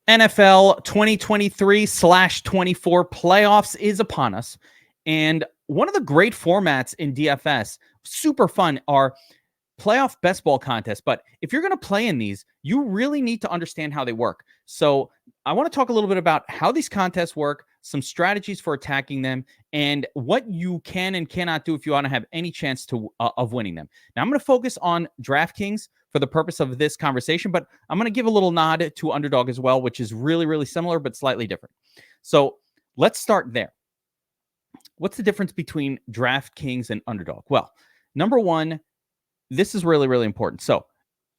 NFL 2023/24 playoffs is upon us. And one of the great formats in DFS, super fun, are playoff best ball contests. But if you're going to play in these, you really need to understand how they work. So I want to talk a little bit about how these contests work, some strategies for attacking them, and what you can and cannot do if you want to have any chance of winning them. Now, I'm going to focus on DraftKings for the purpose of this conversation, but I'm going to give a little nod to Underdog as well, which is really, really similar, but slightly different. So let's start there. What's the difference between DraftKings and Underdog? Well, number one, this is really, really important. So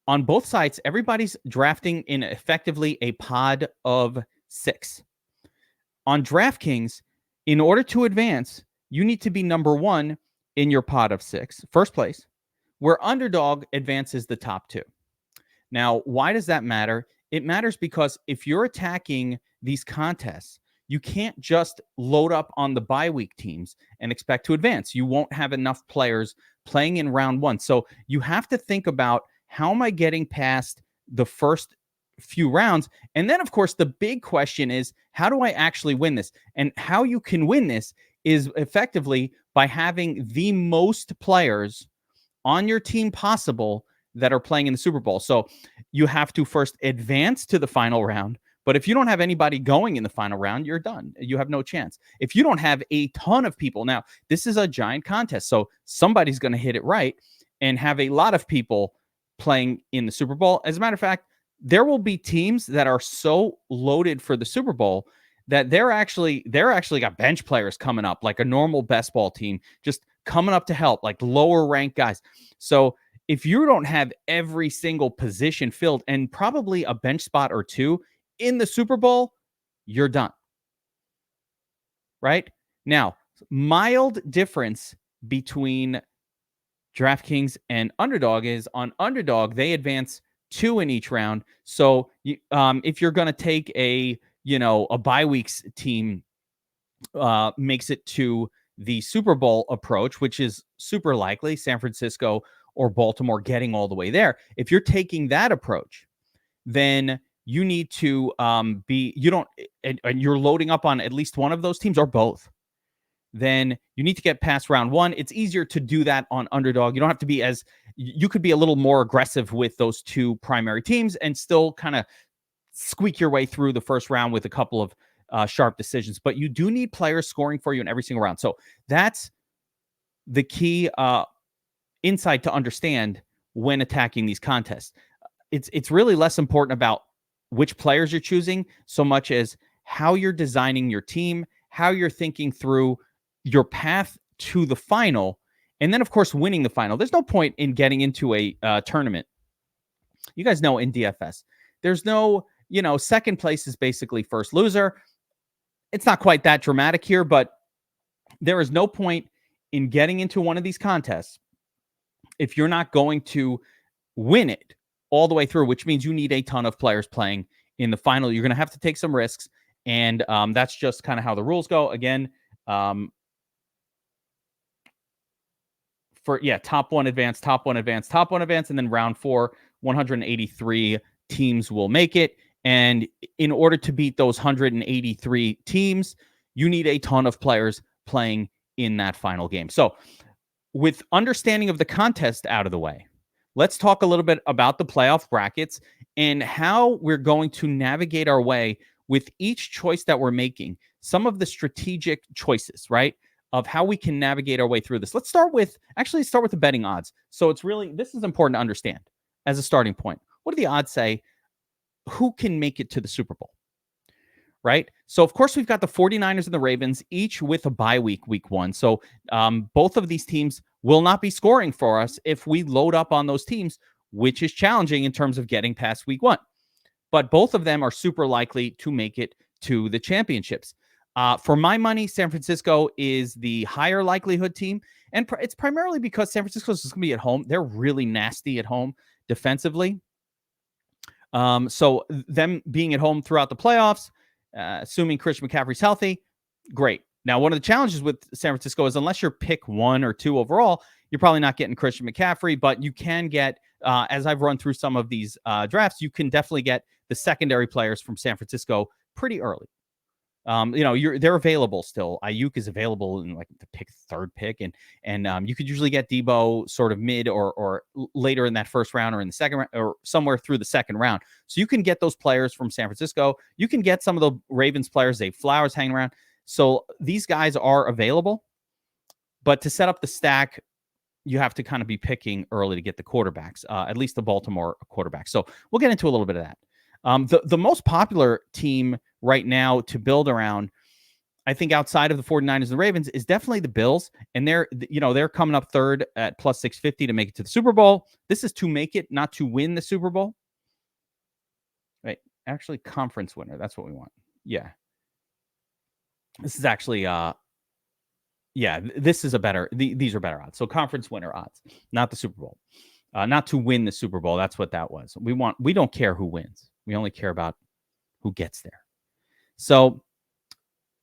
on both sites, everybody's drafting in effectively a pod of 6. On DraftKings, in order to advance, you need to be number 1 in your pod of 6, first place, where Underdog advances the top 2. Now, why does that matter? It matters because if you're attacking these contests, you can't just load up on the bye week teams and expect to advance. You won't have enough players playing in round 1. So you have to think about, how am I getting past the first few rounds? And then, of course, the big question is, how do I actually win this? And how you can win this is effectively by having the most players on your team possible that are playing in the Super Bowl. So you have to first advance to the final round. But if you don't have anybody going in the final round, you're done. You have no chance. If you don't have a ton of people, now this is a giant contest, so somebody's going to hit it right and have a lot of people playing in the Super Bowl. As a matter of fact, there will be teams that are so loaded for the Super Bowl that they're actually got bench players coming up, like a normal best ball team, just coming up to help, like lower ranked guys. So if you don't have every single position filled and probably a bench spot or two in the Super Bowl, you're done. Right? Now, mild difference between DraftKings and Underdog is, on Underdog, they advance 2 in each round. So if you're going to take a bye weeks team, makes it to the Super Bowl approach, which is super likely, San Francisco or Baltimore getting all the way there. If you're taking that approach, then you need to you're loading up on at least one of those teams or both. Then you need to get past round 1. It's easier to do that on Underdog. You don't have to be you could be a little more aggressive with those 2 primary teams and still kind of squeak your way through the first round with a couple of sharp decisions. But you do need players scoring for you in every single round. So that's the key insight to understand when attacking these contests. It's really less important about which players you're choosing so much as how you're designing your team, how you're thinking through your path to the final, and then, of course, winning the final. There's no point in getting into a tournament. You guys know in DFS, there's no, second place is basically first loser. It's not quite that dramatic here, but there is no point in getting into one of these contests if you're not going to win it all the way through, which means you need a ton of players playing in the final. You're going to have to take some risks, and that's just kind of how the rules go. Again, top one advance, and then round 4, 183 teams will make it. And in order to beat those 183 teams, you need a ton of players playing in that final game. So with understanding of the contest out of the way, let's talk a little bit about the playoff brackets and how we're going to navigate our way with each choice that we're making, some of the strategic choices, right, of how we can navigate our way through this. Let's start with the betting odds. So this is important to understand as a starting point. What do the odds say? Who can make it to the Super Bowl, right? So, of course, we've got the 49ers and the Ravens, each with a bye week 1. So both of these teams will not be scoring for us if we load up on those teams, which is challenging in terms of getting past week 1. But both of them are super likely to make it to the championships. For my money, San Francisco is the higher likelihood team. And it's primarily because San Francisco is going to be at home. They're really nasty at home defensively. So them being at home throughout the playoffs, assuming Christian McCaffrey's healthy, great. Now, one of the challenges with San Francisco is, unless you're pick 1 or 2 overall, you're probably not getting Christian McCaffrey, but you can get, as I've run through some of these drafts, you can definitely get the secondary players from San Francisco pretty early. They're available still. Ayuk is available in like the third pick, and you could usually get Debo sort of mid or later in that first round or in the second round or somewhere through the second round. So you can get those players from San Francisco. You can get some of the Ravens players, Zay Flowers hanging around. So these guys are available, but to set up the stack, you have to kind of be picking early to get the quarterbacks, at least the Baltimore quarterback. So we'll get into a little bit of that. The most popular team right now to build around, I think outside of the 49ers and the Ravens, is definitely the Bills. And they're coming up third at plus 650 to make it to the Super Bowl. This is to make it, not to win the Super Bowl. Right. Actually, conference winner. That's what we want. Yeah. This is actually this is a better, these are better odds. So conference winner odds, not the Super Bowl, not to win the Super Bowl. That's what that was. We don't care who wins. We only care about who gets there. So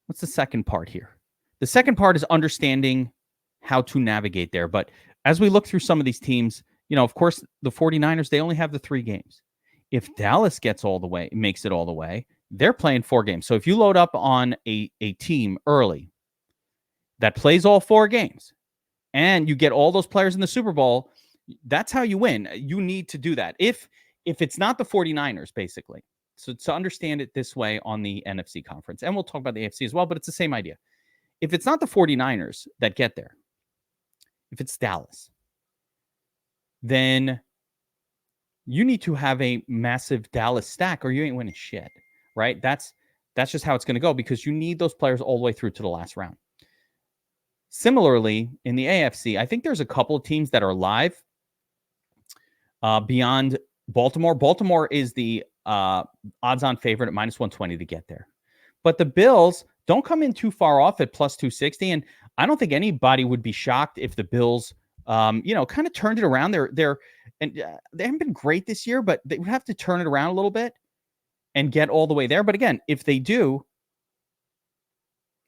what's the second part here? The second part is understanding how to navigate there. But as we look through some of these teams, of course, the 49ers, they only have the 3 games. If Dallas gets all the way, makes it all the way, they're playing 4 games. So if you load up on a team early that plays all 4 games and you get all those players in the Super Bowl, that's how you win. You need to do that. If it's not the 49ers, basically. So to understand it this way on the NFC conference, and we'll talk about the AFC as well, but it's the same idea. If it's not the 49ers that get there, if it's Dallas, then you need to have a massive Dallas stack or you ain't winning shit, right? That's just how it's going to go because you need those players all the way through to the last round. Similarly, in the AFC, I think there's a couple of teams that are live beyond Baltimore. Baltimore is the odds-on favorite at minus 120 to get there. But the Bills don't come in too far off at plus 260, and I don't think anybody would be shocked if the Bills, kind of turned it around. They haven't been great this year, but they would have to turn it around a little bit and get all the way there. But again, if they do,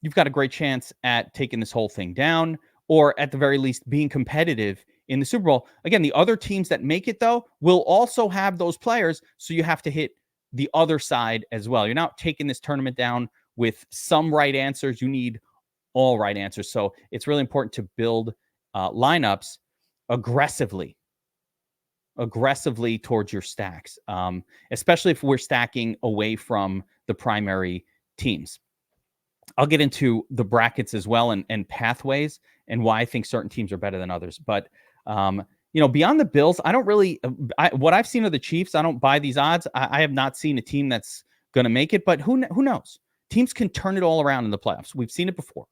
you've got a great chance at taking this whole thing down, or at the very least being competitive in the Super Bowl. Again, the other teams that make it, though, will also have those players, so you have to hit the other side as well. You're not taking this tournament down with some right answers. You need all right answers. So it's really important to build lineups aggressively towards your stacks, especially if we're stacking away from the primary teams. I'll get into the brackets as well and pathways and why I think certain teams are better than others. But, beyond the Bills, I don't really, what I've seen of the Chiefs, I don't buy these odds. I have not seen a team that's going to make it, but who knows? Teams can turn it all around in the playoffs. We've seen it before.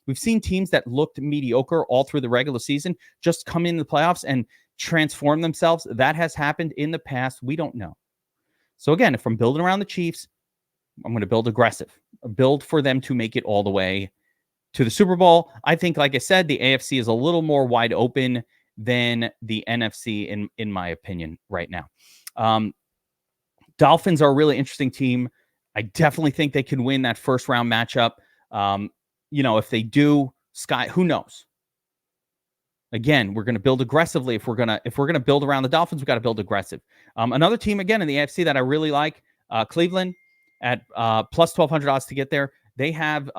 We've seen teams that looked mediocre all through the regular season just come in the playoffs and transform themselves. That has happened in the past. We don't know. So again, if I'm building around the Chiefs, I'm going to build aggressive, build for them to make it all the way to the Super Bowl. I think, like I said, the AFC is a little more wide open than the NFC, in my opinion, right now. Dolphins are a really interesting team. I definitely think they can win that first round matchup. If they do, who knows? Again, we're going to build aggressively. If we're going to build around the Dolphins, we've got to build aggressive. Another team, again, in the AFC that I really like, Cleveland, at plus 1,200 odds to get there. They have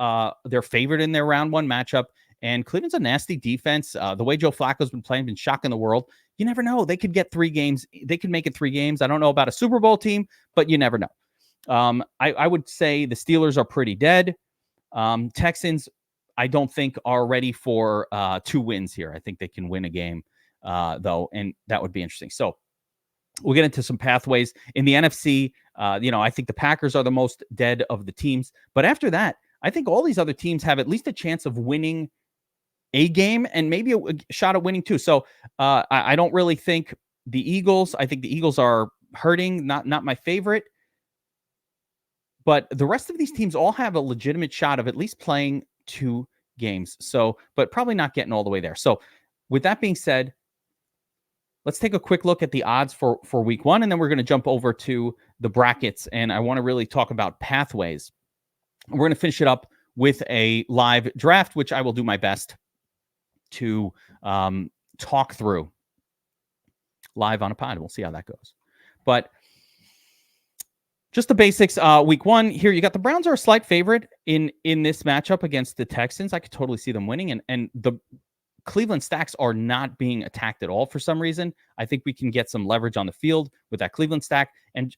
their favorite in their round 1 matchup, and Cleveland's a nasty defense. The way Joe Flacco's been playing, been shocking the world. You never know. They could get 3 games. They could make it 3 games. I don't know about a Super Bowl team, but you never know. I would say the Steelers are pretty dead. Texans, I don't think are ready for 2 wins here. I think they can win a game, though, and that would be interesting. So we'll get into some pathways. In the NFC, I think the Packers are the most dead of the teams. But after that, I think all these other teams have at least a chance of winning a game and maybe a shot at winning 2. So I don't really think the Eagles. I think the Eagles are hurting, not my favorite. But the rest of these teams all have a legitimate shot of at least playing 2 games. So, but probably not getting all the way there. So with that being said, let's take a quick look at the odds for week 1, and then we're going to jump over to the brackets, and I want to really talk about pathways. We're going to finish it up with a live draft, which I will do my best to talk through live on a pod. We'll see how that goes. But Just the basics. Week 1 here, you got the Browns are a slight favorite in this matchup against the Texans. I could totally see them winning, and the Cleveland stacks are not being attacked at all for some reason. I think we can get some leverage on the field with that Cleveland stack and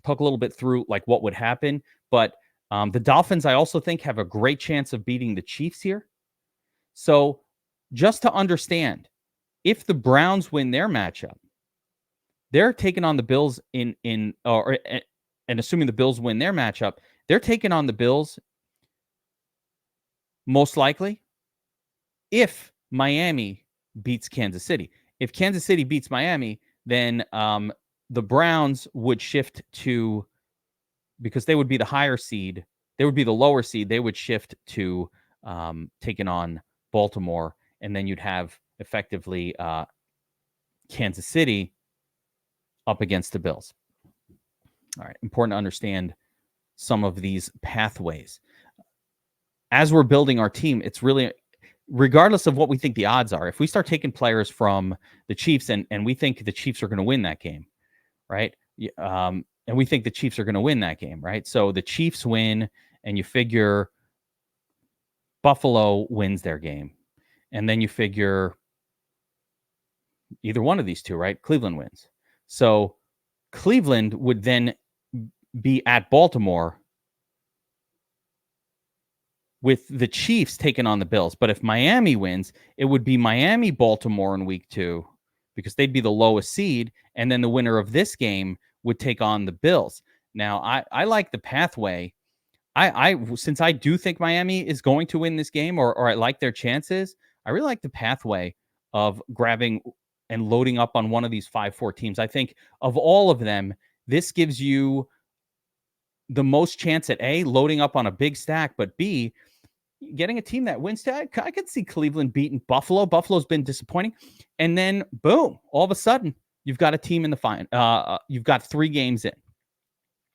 talk a little bit through like what would happen. But the Dolphins, I also think, have a great chance of beating the Chiefs here. So just to understand, if the Browns win their matchup, they're taking on the Bills and assuming the Bills win their matchup, they're taking on the Bills most likely if Miami beats Kansas City. If Kansas City beats Miami, then the Browns would shift to, because they would be the higher seed, they would be the lower seed, they would shift to taking on Baltimore, and then you'd have effectively Kansas City up against the Bills. All right, important to understand some of these pathways. As we're building our team, it's really, regardless of what we think the odds are, if we start taking players from the Chiefs and we think the Chiefs are going to win that game, right? And we think the Chiefs are going to win that game, right? So the Chiefs win, and you figure Buffalo wins their game. And then you figure either one of these two, right? Cleveland wins. So Cleveland would then be at Baltimore with the Chiefs taking on the Bills. But if Miami wins, it would be Miami-Baltimore in week 2 because they'd be the lowest seed, and then the winner of this game would take on the Bills. Now, I like the pathway. I since I do think Miami is going to win this game, or I like their chances, I really like the pathway of grabbing and loading up on one of these 5-4 teams. I think of all of them, this gives you the most chance at A, loading up on a big stack, but B, getting a team that wins. I could see Cleveland beating Buffalo. Buffalo's been disappointing. And then, boom, all of a sudden, you've got a team in the final. You've got 3 games in.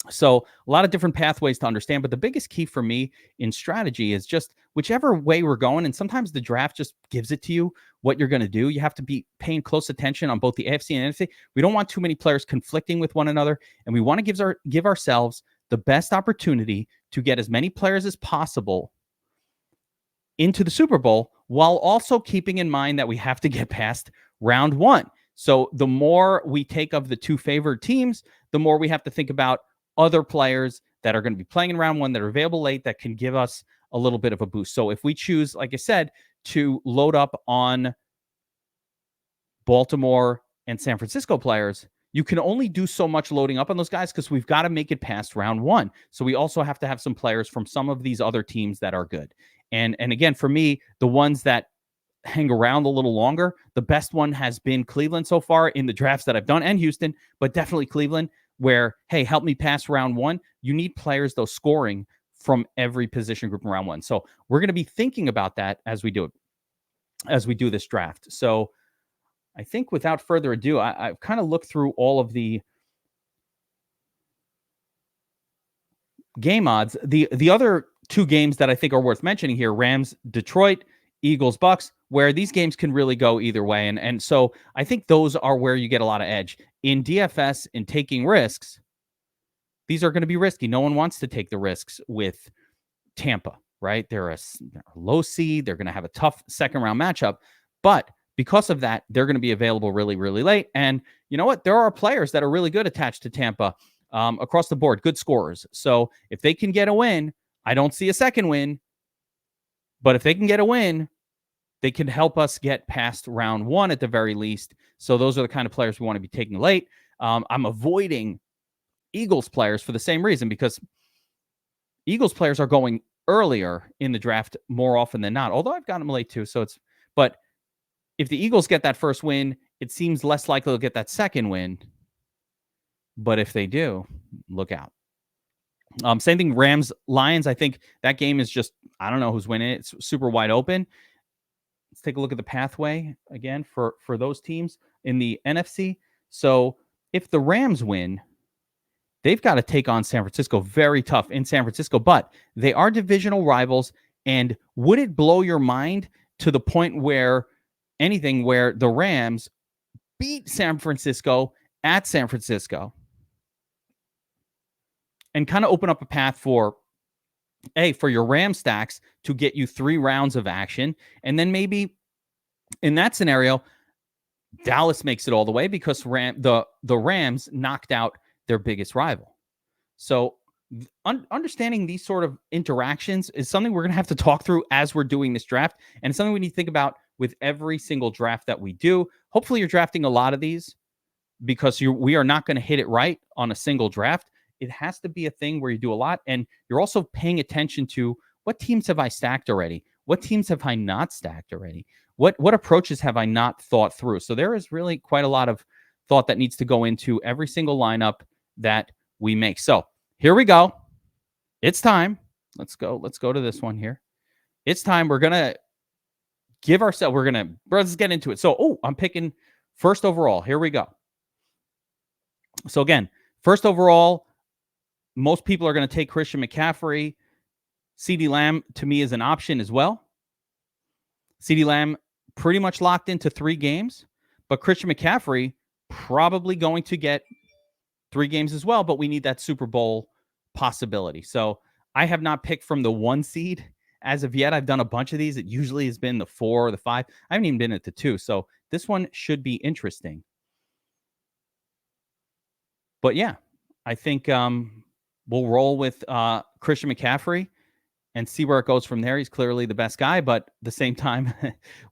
So a lot of different pathways to understand. But the biggest key for me in strategy is just whichever way we're going. And sometimes the draft just gives it to you what you're going to do. You have to be paying close attention on both the AFC and NFC. We don't want too many players conflicting with one another. And we want to give ourselves the best opportunity to get as many players as possible into the Super Bowl, while also keeping in mind that we have to get past round 1. So the more we take of the 2 favored teams, the more we have to think about other players that are going to be playing in round 1 that are available late that can give us a little bit of a boost. So if we choose, like I said, to load up on Baltimore and San Francisco players, you can only do so much loading up on those guys because we've got to make it past round 1. So we also have to have some players from some of these other teams that are good. And again, for me, the ones that hang around a little longer, the best one has been Cleveland so far in the drafts that I've done, and Houston, but definitely Cleveland, where, hey, help me pass round 1. You need players, though, scoring from every position group in round 1. So we're going to be thinking about that as we do this draft. So I think without further ado, I've kind of looked through all of the game odds. The other 2 games that I think are worth mentioning here, Rams, Detroit, Eagles, Bucks, where these games can really go either way. And so I think those are where you get a lot of edge. In DFS, in taking risks, these are going to be risky. No one wants to take the risks with Tampa, right? They're a low seed. They're going to have a tough second round matchup. But because of that, they're going to be available really, really late. And you know what? There are players that are really good attached to Tampa across the board, good scorers. So if they can get a win, I don't see a second win, but if they can get a win, they can help us get past round 1 at the very least. So those are the kind of players we want to be taking late. I'm avoiding Eagles players for the same reason, because Eagles players are going earlier in the draft more often than not, although I've got them late too. But if the Eagles get that first win, it seems less likely they'll get that second win. But if they do, look out. Same thing, Rams, Lions. I think that game is just, I don't know who's winning it. It's super wide open. Let's take a look at the pathway again for those teams in the NFC. So if the Rams win, they've got to take on San Francisco. Very tough in San Francisco, but they are divisional rivals. And would it blow your mind to the point where the Rams beat San Francisco at San Francisco? and kind of open up a path for your Ram stacks to get you 3 rounds of action. And then maybe in that scenario, Dallas makes it all the way because the Rams knocked out their biggest rival. So understanding these sort of interactions is something we're going to have to talk through as we're doing this draft. And it's something we need to think about with every single draft that we do. Hopefully you're drafting a lot of these because we are not going to hit it right on a single draft. It has to be a thing where you do a lot. And you're also paying attention to what teams have I stacked already? What teams have I not stacked already? What approaches have I not thought through? So there is really quite a lot of thought that needs to go into every single lineup that we make. So here we go. It's time. Let's go to this one here. It's time. We're going to give ourselves, let's get into it. So, I'm picking first overall. Here we go. So again, first overall, most people are going to take Christian McCaffrey. CeeDee Lamb to me is an option as well. CeeDee Lamb pretty much locked into 3 games, but Christian McCaffrey probably going to get 3 games as well, but we need that Super Bowl possibility. So I have not picked from the 1 seed as of yet. I've done a bunch of these. It usually has been the 4 or the 5. I haven't even been at the 2. So this one should be interesting. But yeah, I think we'll roll with Christian McCaffrey and see where it goes from there. He's clearly the best guy, but at the same time,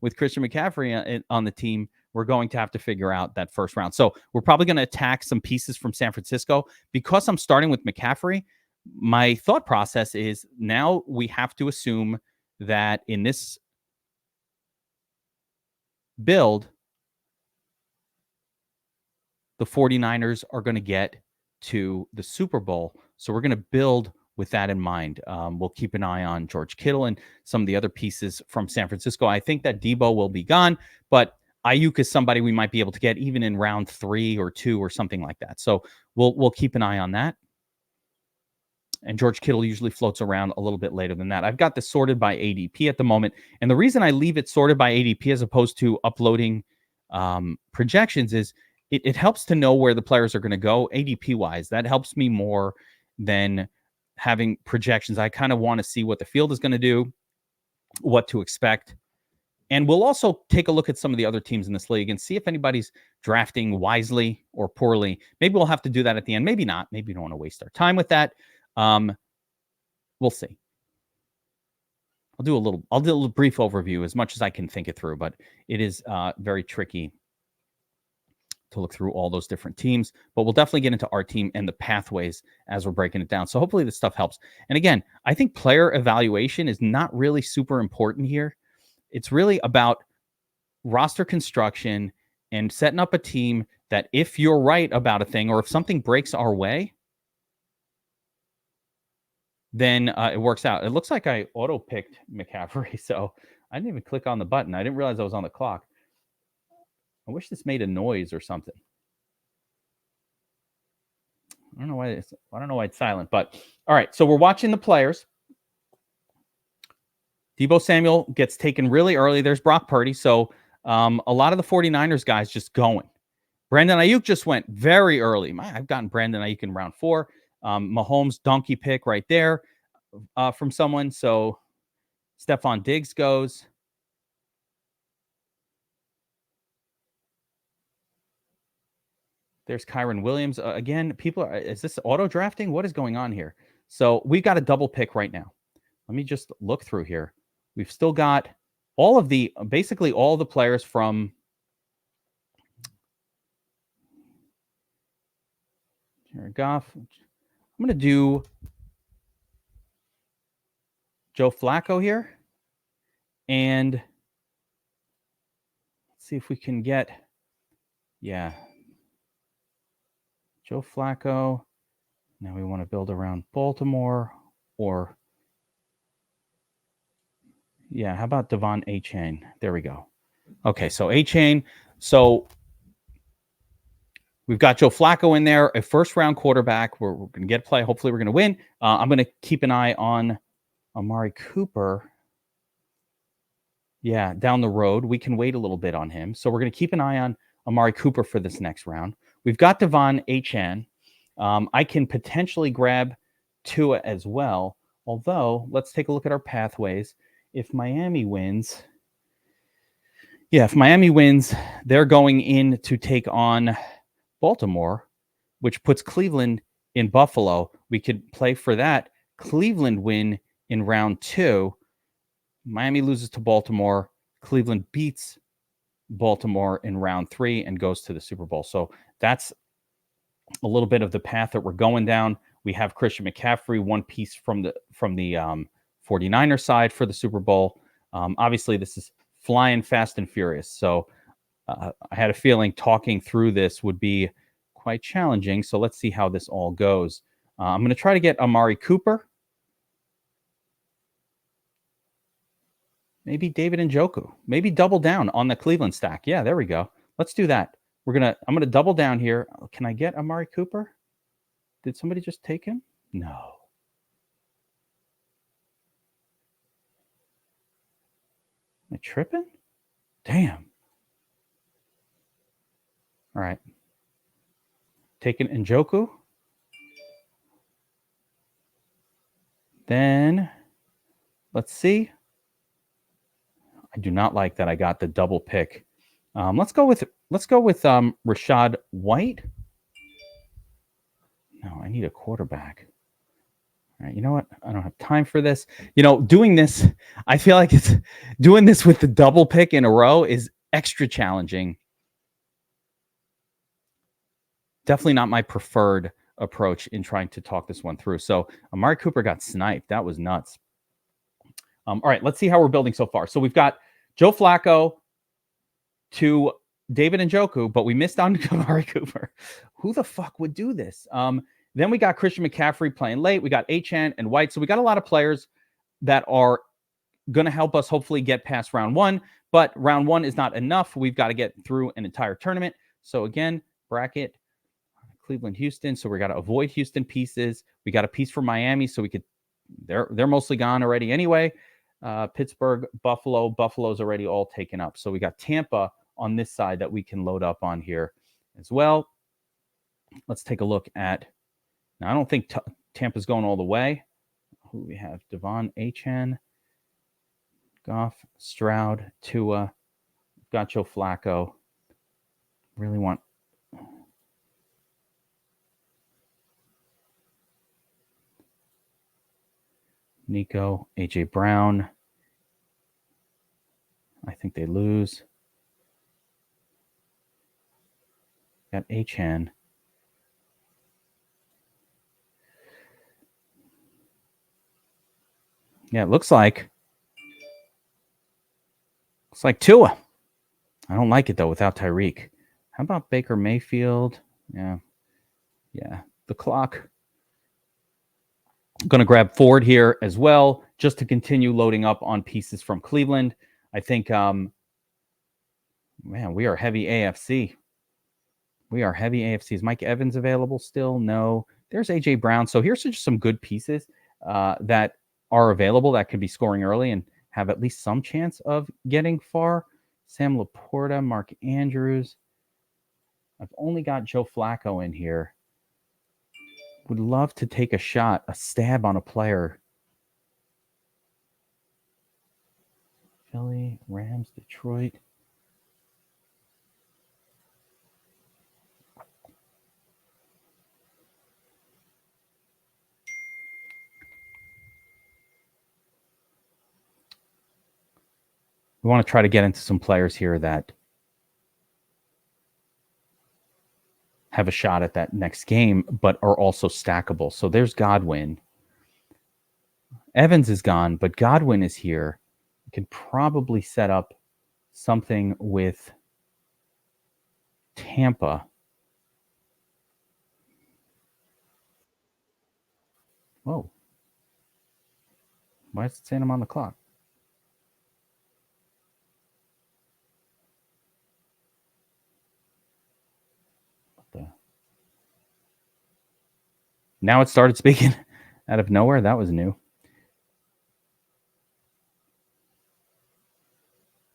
with Christian McCaffrey on the team, we're going to have to figure out that first round. So we're probably going to attack some pieces from San Francisco. Because I'm starting with McCaffrey, my thought process is now we have to assume that in this build, the 49ers are going to get to the Super Bowl. So we're going to build with that in mind. We'll keep an eye on George Kittle and some of the other pieces from San Francisco. I think that Debo will be gone, but Ayuk is somebody we might be able to get even in round 3 or 2 or something like that. So we'll keep an eye on that. And George Kittle usually floats around a little bit later than that. I've got this sorted by ADP at the moment. And the reason I leave it sorted by ADP as opposed to uploading projections is it helps to know where the players are going to go ADP wise. That helps me more than having projections. I kind of want to see what the field is going to do, what to expect. And we'll also take a look at some of the other teams in this league and see if anybody's drafting wisely or poorly. Maybe we'll have to do that at the end. Maybe not. Maybe we don't want to waste our time with that. We'll see. I'll do a little brief overview as much as I can think it through, but it is very tricky to look through all those different teams. But we'll definitely get into our team and the pathways as we're breaking it down. So hopefully this stuff helps. And again, I think player evaluation is not really super important here. It's really about roster construction and setting up a team that if you're right about a thing or if something breaks our way, then it works out. It looks like I auto-picked McCaffrey, so I didn't even click on the button. I didn't realize I was on the clock. I wish this made a noise or something. I don't know why it's silent, but all right. So we're watching the players. Deebo Samuel gets taken really early. There's Brock Purdy. So a lot of the 49ers guys just going. Brandon Ayuk just went very early. I've gotten Brandon Ayuk in round 4. Mahomes donkey pick right there from someone. So Stephon Diggs goes. There's Kyron Williams. Again, is this auto drafting? What is going on here? So we've got a double pick right now. Let me just look through here. We've still got basically all the players from Jared Goff. I'm going to do Joe Flacco here. And let's see if we can get, Joe Flacco. Now we want to build around Baltimore or, how about Devon Achane? There we go. Okay, so Achane. So we've got Joe Flacco in there, a first-round quarterback. We're going to get play. Hopefully we're going to win. I'm going to keep an eye on Amari Cooper. Yeah, down the road. We can wait a little bit on him. So we're going to keep an eye on Amari Cooper for this next round. We've got Devon Achane. I can potentially grab Tua as well. Although, let's take a look at our pathways. If Miami wins, they're going in to take on Baltimore, which puts Cleveland in Buffalo. We could play for that. Cleveland win in round 2. Miami loses to Baltimore. Cleveland beats Baltimore in round 3 and goes to the Super Bowl. So that's a little bit of the path that we're going down. We have Christian McCaffrey, one piece from the 49er side for the Super Bowl. Obviously, this is flying fast and furious. So I had a feeling talking through this would be quite challenging. So let's see how this all goes. I'm going to try to get Amari Cooper. Maybe David Njoku. Maybe double down on the Cleveland stack. Yeah, there we go. Let's do that. I'm going to double down here. Can I get Amari Cooper? Did somebody just take him? No. Am I tripping? Damn. All right. Taking Njoku. Then, let's see. I do not like that I got the double pick. Let's go with Rachaad White. No, I need a quarterback. All right, you know what? I don't have time for this. Doing this, I feel like doing this with the double pick in a row is extra challenging. Definitely not my preferred approach in trying to talk this one through. So Amari Cooper got sniped. That was nuts. All right, let's see how we're building so far. So we've got Joe Flacco to David Njoku, but we missed on Amari Cooper. Who the fuck would do this? Then we got Christian McCaffrey playing late. We got Achane and White. So we got a lot of players that are going to help us hopefully get past round 1. But round 1 is not enough. We've got to get through an entire tournament. So again, bracket Cleveland, Houston. So we got to avoid Houston pieces. We got a piece for Miami. So we could, they're mostly gone already anyway. Pittsburgh, Buffalo. Buffalo's already all taken up. So we got Tampa on this side that we can load up on here as well. Let's take a look at, now I don't think Tampa's going all the way. Who we have? Devon Achane, Goff, Stroud, Tua, got Joe Flacco. Really want Nico, AJ Brown. I think they lose. Got Achane. Yeah, it looks like Tua. I don't like it though without Tyreek. How about Baker Mayfield? Yeah. The clock. I'm going to grab Ford here as well, just to continue loading up on pieces from Cleveland. I think, man, we are heavy AFC. Is Mike Evans available still? No. There's AJ Brown. So here's just some good pieces that are available that could be scoring early and have at least some chance of getting far. Sam Laporta, Mark Andrews. I've only got Joe Flacco in here. Would love to take a shot, a stab on a player. Philly, Rams, Detroit. We want to try to get into some players here that have a shot at that next game, but are also stackable. So there's Godwin. Evans is gone, but Godwin is here. We can probably set up something with Tampa. Whoa. Why is it saying I'm on the clock? Now it started speaking out of nowhere. That was new.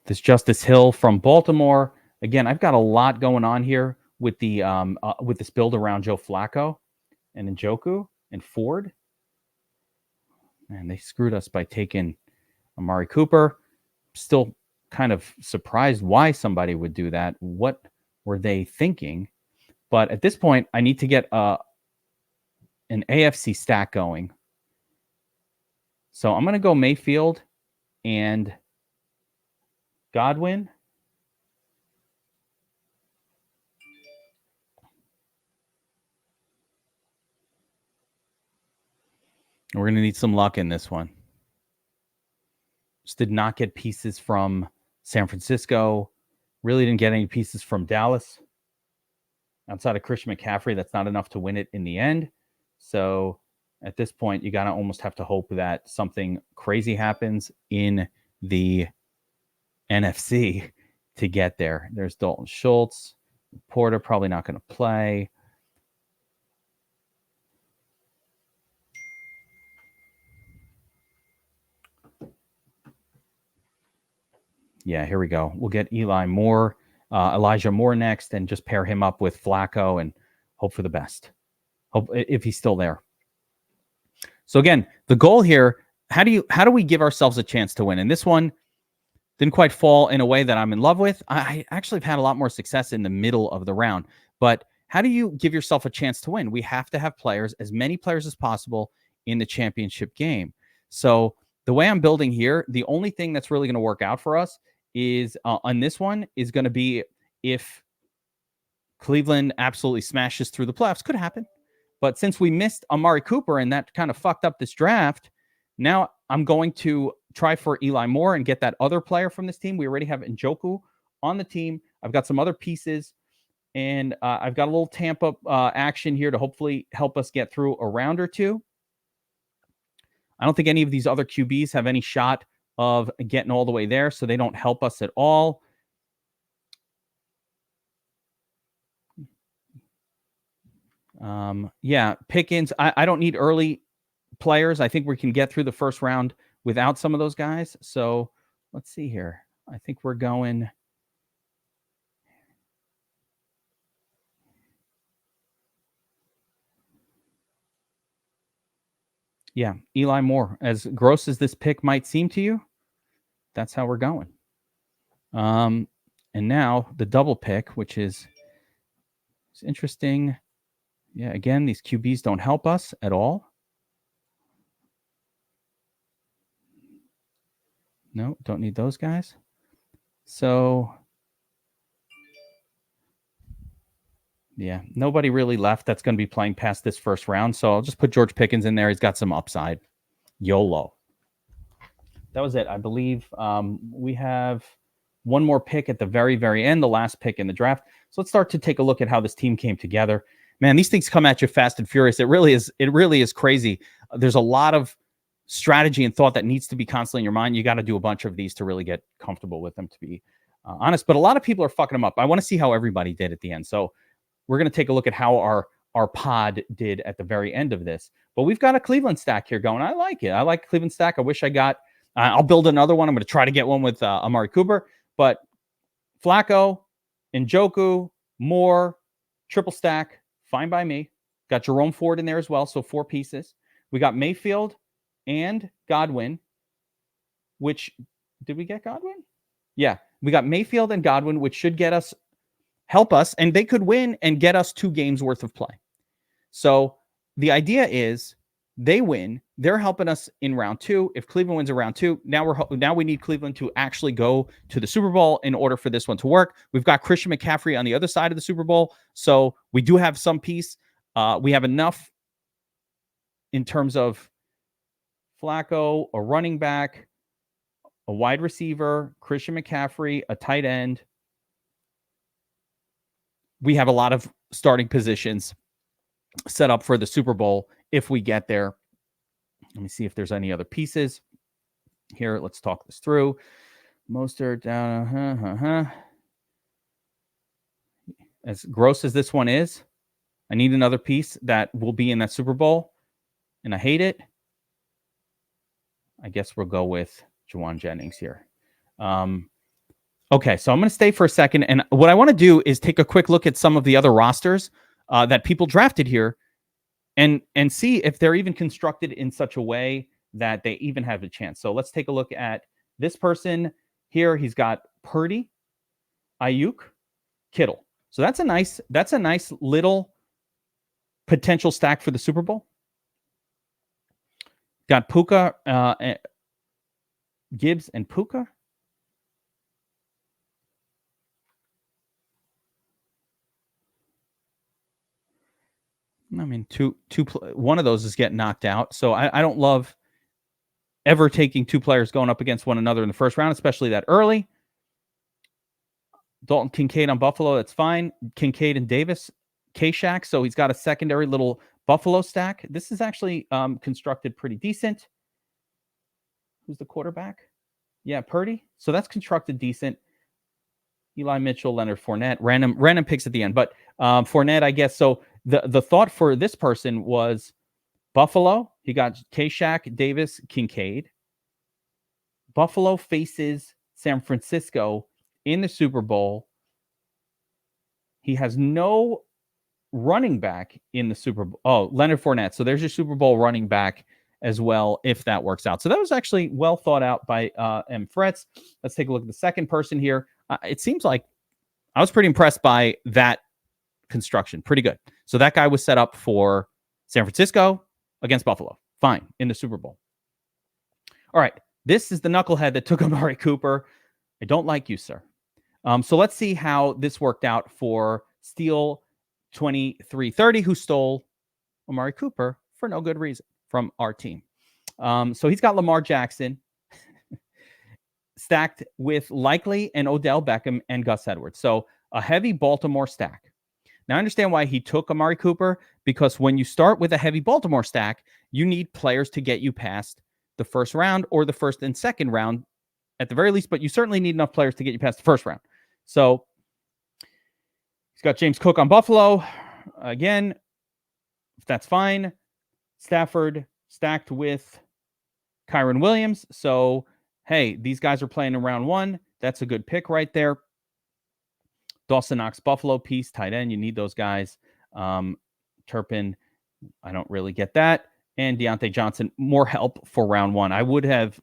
This Justice Hill from Baltimore. Again, I've got a lot going on here with the with this build around Joe Flacco and Njoku and Ford. And they screwed us by taking Amari Cooper. Still kind of surprised why somebody would do that. What were they thinking? But at this point, I need to get an AFC stack going. So I'm going to go Mayfield and Godwin. We're going to need some luck in this one. Just did not get pieces from San Francisco. Really didn't get any pieces from Dallas. Outside of Christian McCaffrey, that's not enough to win it in the end. So at this point, you got to almost have to hope that something crazy happens in the NFC to get there. There's Dalton Schultz. Porter probably not going to play. Yeah, here we go. We'll get Elijah Moore next, and just pair him up with Flacco and hope for the best. Hope if he's still there. So again, the goal here, how do we give ourselves a chance to win? And this one didn't quite fall in a way that I'm in love with. I actually have had a lot more success in the middle of the round. But how do you give yourself a chance to win? We have to have players, as many players as possible in the championship game. So the way I'm building here, the only thing that's really going to work out for us is on this one is going to be if Cleveland absolutely smashes through the playoffs. Could happen. But since we missed Amari Cooper and that kind of fucked up this draft, now I'm going to try for Eli Moore and get that other player from this team. We already have Njoku on the team. I've got some other pieces, and I've got a little Tampa action here to hopefully help us get through a round or two. I don't think any of these other QBs have any shot of getting all the way there, so they don't help us at all. Yeah, Pickens. I don't need early players. I think we can get through the first round without some of those guys. So let's see here. I think we're going. Yeah, Eli Moore. As gross as this pick might seem to you, that's how we're going. And now the double pick, which is interesting. Yeah, again, these QBs don't help us at all. No, don't need those guys. So, yeah, nobody really left that's going to be playing past this first round. So I'll just put George Pickens in there. He's got some upside. YOLO. That was it. I believe we have one more pick at the very, very end, the last pick in the draft. So let's start to take a look at how this team came together. Man, these things come at you fast and furious. It really is crazy. There's a lot of strategy and thought that needs to be constantly in your mind. You got to do a bunch of these to really get comfortable with them, to be honest. But a lot of people are fucking them up. I want to see how everybody did at the end. So we're going to take a look at how our pod did at the very end of this. But we've got a Cleveland stack here going. I like it. I like Cleveland stack. I wish I got. I'll build another one. I'm going to try to get one with Amari Cooper. But Flacco, Njoku, Moore, triple stack, fine by me. Got Jerome Ford in there as well, so 4 pieces. We got Mayfield and Godwin, which, did we get Godwin? Yeah, we got Mayfield and Godwin, which should help us, and they could win and get us 2 games worth of play. So the idea is they win. They're helping us in round 2. If Cleveland wins in round 2, now we need Cleveland to actually go to the Super Bowl in order for this one to work. We've got Christian McCaffrey on the other side of the Super Bowl, so we do have some piece. We have enough in terms of Flacco, a running back, a wide receiver, Christian McCaffrey, a tight end. We have a lot of starting positions set up for the Super Bowl if we get there. Let me see if there's any other pieces here. Let's talk this through. Mostert down. As gross as this one is, I need another piece that will be in that Super Bowl, and I hate it. I guess we'll go with Juwan Jennings here. Okay, so I'm going to stay for a second, and what I want to do is take a quick look at some of the other rosters that people drafted here and see if they're even constructed in such a way that they even have a chance. So let's take a look at this person here. He's got Purdy, Ayuk, Kittle. So that's a nice little potential stack for the Super Bowl. Got Puka, Gibbs, and Puka. I mean, one of those is getting knocked out. So I don't love ever taking two players going up against one another in the first round, especially that early. Dalton Kincaid on Buffalo, that's fine. Kincaid and Davis, K-Shack. So he's got a secondary little Buffalo stack. This is actually constructed pretty decent. Who's the quarterback? Yeah, Purdy. So that's constructed decent. Eli Mitchell, Leonard Fournette, random picks at the end. But Fournette, I guess. So the thought for this person was Buffalo. He got K-Shack, Davis, Kincaid. Buffalo faces San Francisco in the Super Bowl. He has no running back in the Super Bowl. Oh, Leonard Fournette. So there's your Super Bowl running back as well, if that works out. So that was actually well thought out by M. Fretz. Let's take a look at the second person here. It seems like I was pretty impressed by that construction. Pretty good. So that guy was set up for San Francisco against Buffalo. Fine, in the Super Bowl. All right. This is the knucklehead that took Amari Cooper. I don't like you, sir. So let's see how this worked out for Steel 2330, who stole Amari Cooper for no good reason from our team. So he's got Lamar Jackson stacked with Likely and Odell Beckham and Gus Edwards. So a heavy Baltimore stack. Now, I understand why he took Amari Cooper, because when you start with a heavy Baltimore stack, you need players to get you past the first round or the first and second round at the very least, but you certainly need enough players to get you past the first round. So he's got James Cook on Buffalo. Again, that's fine. Stafford stacked with Kyron Williams. So, hey, these guys are playing in round one. That's a good pick right there. Dawson Knox, Buffalo, piece, tight end. You need those guys. Turpin, I don't really get that. And Deontay Johnson, more help for round one. I would have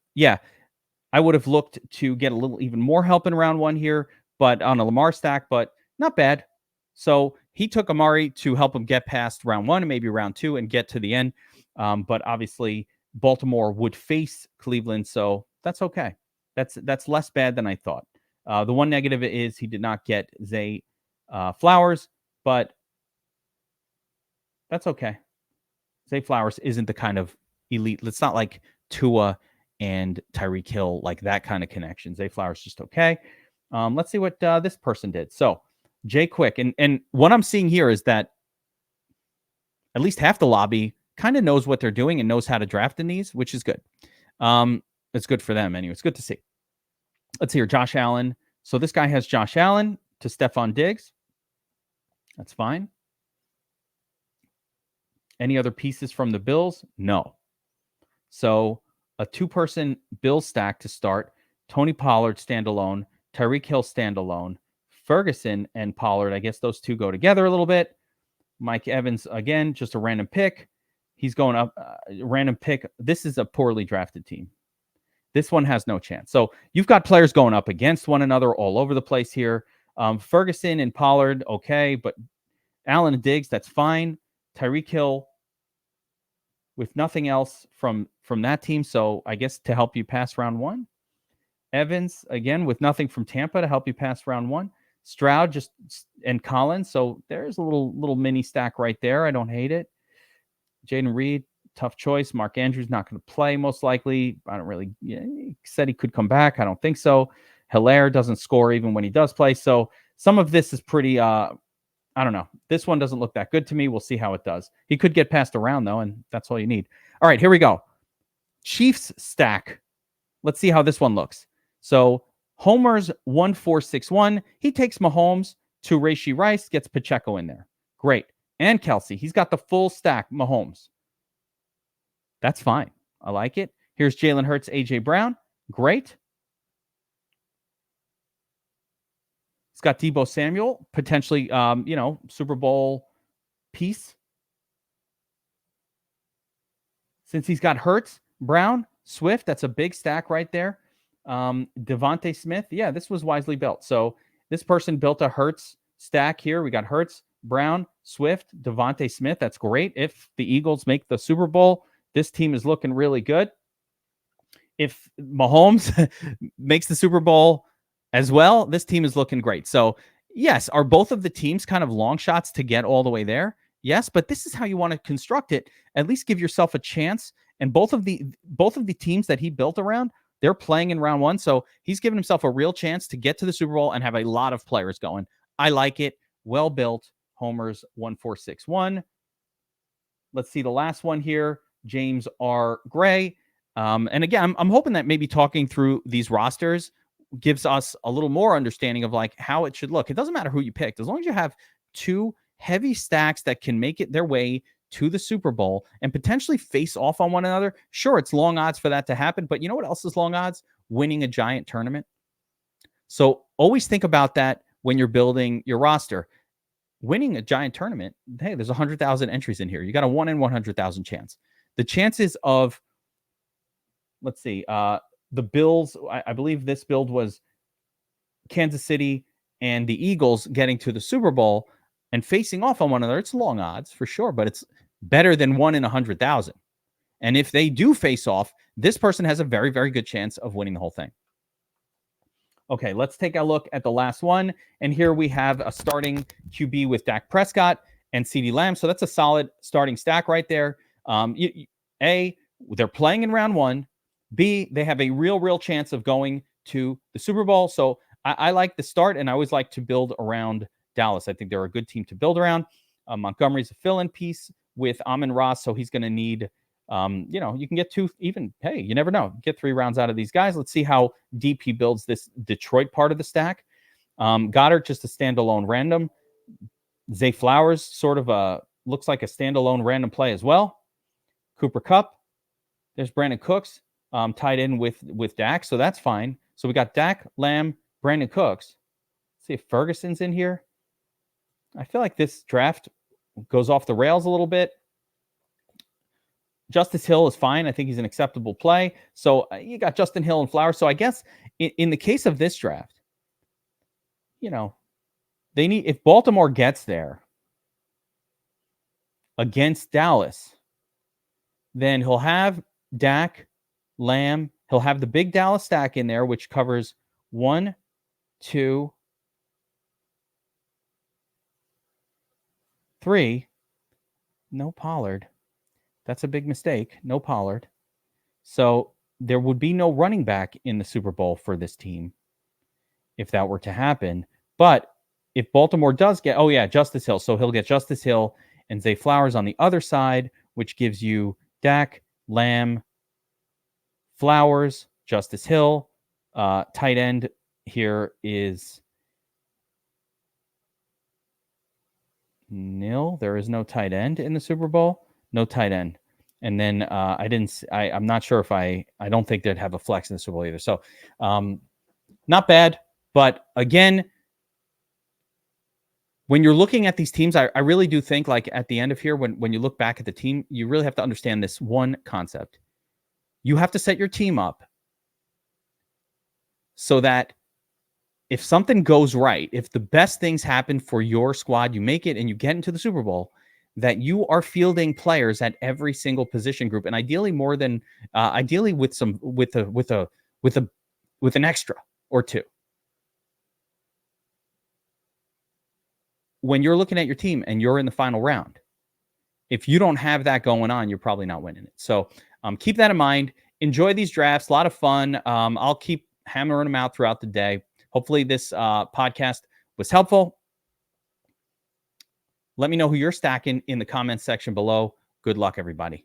looked to get a little even more help in round one here, but on a Lamar stack, but not bad. So he took Amari to help him get past round one and maybe round two and get to the end. But obviously Baltimore would face Cleveland, so that's okay. That's less bad than I thought. The one negative is he did not get Zay Flowers, but that's okay. Zay Flowers isn't the kind of elite. It's not like Tua and Tyreek Hill, like that kind of connection. Zay Flowers just okay. Let's see what this person did. So Jay Quick, and what I'm seeing here is that at least half the lobby kind of knows what they're doing and knows how to draft in these, which is good. It's good for them anyway. It's good to see. Let's hear Josh Allen. So this guy has Josh Allen to Stephon Diggs. That's fine. Any other pieces from the Bills? No. So a two-person Bills stack to start. Tony Pollard standalone. Tyreek Hill standalone. Ferguson and Pollard. I guess those two go together a little bit. Mike Evans, again, just a random pick. He's going up. Random pick. This is a poorly drafted team. This one has no chance. So you've got players going up against one another all over the place here. Ferguson and Pollard, okay. But Allen and Diggs, that's fine. Tyreek Hill with nothing else from that team. So I guess to help you pass round one. Evans, again, with nothing from Tampa to help you pass round one. Stroud and Collins. So there's a little mini stack right there. I don't hate it. Jaden Reed, tough choice. Mark Andrews not going to play most likely. I don't really. He said he could come back. I don't think so. Hilaire doesn't score even when he does play. So some of this is pretty. I don't know. This one doesn't look that good to me. We'll see how it does. He could get passed around though, and that's all you need. All right, here we go. Chiefs stack. Let's see how this one looks. So Homer's 1461. He takes Mahomes to Rashee Rice, gets Pacheco in there. Great. And Kelsey. He's got the full stack, Mahomes. That's fine. I like it. Here's Jalen Hurts, A.J. Brown. Great. He's got Deebo Samuel, potentially, Super Bowl piece. Since he's got Hurts, Brown, Swift, that's a big stack right there. Devontae Smith, yeah, this was wisely built. So this person built a Hurts stack here. We got Hurts, Brown, Swift, Devontae Smith. That's great. If the Eagles make the Super Bowl, this team is looking really good. If Mahomes makes the Super Bowl as well, this team is looking great. So, yes, are both of the teams kind of long shots to get all the way there? Yes, but this is how you want to construct it. At least give yourself a chance. And both of the teams that he built around, they're playing in round one. So he's given himself a real chance to get to the Super Bowl and have a lot of players going. I like it. Well built. Homers 1461. Let's see the last one here. James R. Gray. And again, I'm hoping that maybe talking through these rosters gives us a little more understanding of like how it should look. It doesn't matter who you picked, as long as you have two heavy stacks that can make it their way to the Super Bowl and potentially face off on one another. Sure, it's long odds for that to happen, but you know what else is long odds? Winning a giant tournament. So always think about that when you're building your roster. Winning a giant tournament, hey, there's 100,000 entries in here. You got a 1 in 100,000 chance. The chances of, let's see, the Bills, I believe this build was Kansas City and the Eagles getting to the Super Bowl and facing off on one another. It's long odds for sure, but it's better than 1 in 100,000. And if they do face off, this person has a very, very good chance of winning the whole thing. Okay, let's take a look at the last one. And here we have a starting QB with Dak Prescott and CeeDee Lamb. So that's a solid starting stack right there. A, they're playing in round one. B, they have a real chance of going to the Super Bowl. So I like the start, and I always like to build around Dallas. I think they're a good team to build around. Montgomery's a fill-in piece with Amon-Ra, so he's going to need you can get hey, you never know. Get 3 rounds out of these guys. Let's see how deep he builds this Detroit part of the stack. Goddard, just a standalone random. Zay Flowers, sort of looks like a standalone random play as well. Cooper Kupp. There's Brandon Cooks tied in with Dak, so that's fine. So we got Dak, Lamb, Brandon Cooks. Let's see if Ferguson's in here. I feel like this draft goes off the rails a little bit. Justice Hill is fine. I think he's an acceptable play. So you got Justin Hill and Flowers. So I guess in the case of this draft, they need, if Baltimore gets there against Dallas, then he'll have Dak, Lamb. He'll have the big Dallas stack in there, which covers 1, 2, 3. No Pollard. That's a big mistake. No Pollard. So there would be no running back in the Super Bowl for this team if that were to happen. But if Baltimore does get, Justice Hill. So he'll get Justice Hill and Zay Flowers on the other side, which gives you Dak, Lamb, Flowers, Justice Hill. Tight end here is nil. There is no tight end in the Super Bowl. No tight end. And then I'm not sure if I don't think they'd have a flex in the Super Bowl either. So not bad. But again, when you're looking at these teams, I really do think like at the end of here, when you look back at the team, you really have to understand this one concept. You have to set your team up so that if something goes right, if the best things happen for your squad, you make it and you get into the Super Bowl, that you are fielding players at every single position group, and ideally more than ideally with an extra or two. When you're looking at your team and you're in the final round, if you don't have that going on, you're probably not winning it. So keep that in mind. Enjoy these drafts. A lot of fun. I'll keep hammering them out throughout the day. Hopefully this podcast was helpful. Let me know who you're stacking in the comments section below. Good luck, everybody.